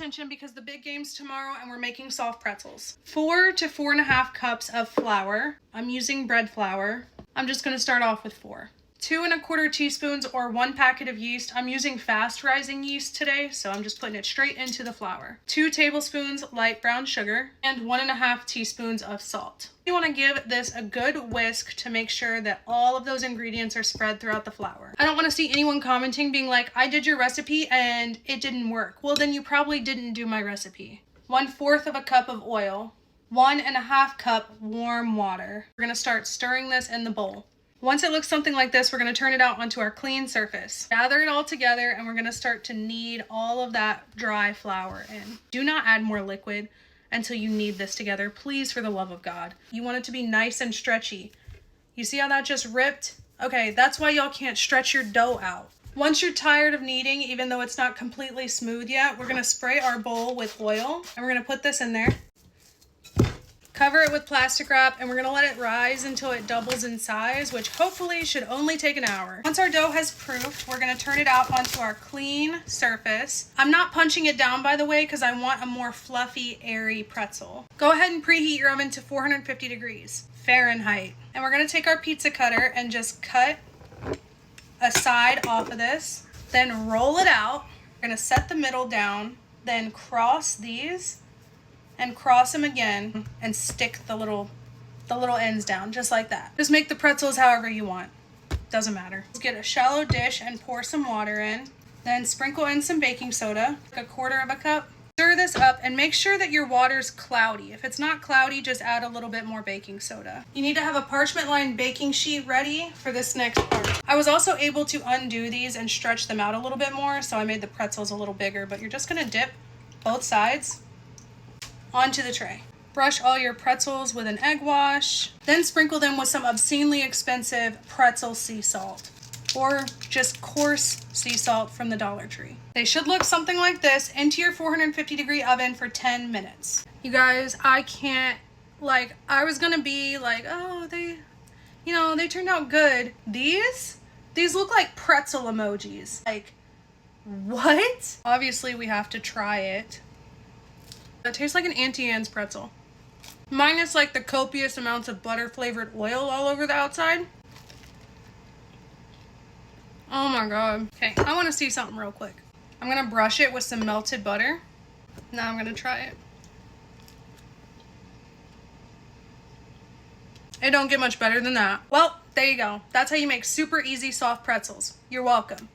attention because the big game's tomorrow and we're making soft pretzels. 4 to 4.5 cups of flour. I'm using bread flour. I'm just gonna start off with 4. 2¼ teaspoons or 1 packet of yeast. I'm using fast rising yeast today, so I'm just putting it straight into the flour. 2 tablespoons light brown sugar and 1½ teaspoons of salt. You want to give this a good whisk to make sure that all of those ingredients are spread throughout the flour. I don't want to see anyone commenting being like, I did your recipe and it didn't work. Well, then you probably didn't do my recipe. 1/4 cup of oil, 1½ cup warm water. We're going to start stirring this in the bowl. Once it looks something like this, we're going to turn it out onto our clean surface. Gather it all together and we're going to start to knead all of that dry flour in. Do not add more liquid until you knead this together, please, for the love of God. You want it to be nice and stretchy. You see how that just ripped? Okay, that's why y'all can't stretch your dough out. Once you're tired of kneading, even though it's not completely smooth yet, we're going to spray our bowl with oil and we're going to put this in there. Cover it with plastic wrap and we're going to let it rise until it doubles in size, which hopefully should only take an hour. Once our dough has proofed, we're going to turn it out onto our clean surface. I'm not punching it down, by the way, because I want a more fluffy, airy pretzel. Go ahead and preheat your oven to 450 degrees Fahrenheit. And we're going to take our pizza cutter and just cut a side off of this, then roll it out. We're going to set the middle down, then cross these and cross them again and stick the little ends down just like that. Just make the pretzels however you want. Doesn't matter. Let's get a shallow dish and pour some water in. Then sprinkle in some baking soda, like 1/4 cup. Stir this up and make sure that your water's cloudy. If it's not cloudy, just add a little bit more baking soda. You need to have a parchment lined baking sheet ready for this next part. I was also able to undo these and stretch them out a little bit more, so I made the pretzels a little bigger, but you're just gonna dip both sides onto the tray. Brush all your pretzels with an egg wash, then sprinkle them with some obscenely expensive pretzel sea salt, or just coarse sea salt from the Dollar Tree. They should look something like this into your 450-degree oven for 10 minutes. You guys, I can't, I was gonna be like, oh, they turned out good. These look like pretzel emojis. Like, what? Obviously, we have to try it. It tastes like an Auntie Anne's pretzel. Minus the copious amounts of butter flavored oil all over the outside. Oh my God. Okay, I want to see something real quick. I'm going to brush it with some melted butter. Now I'm going to try it. It don't get much better than that. Well, there you go. That's how you make super easy soft pretzels. You're welcome.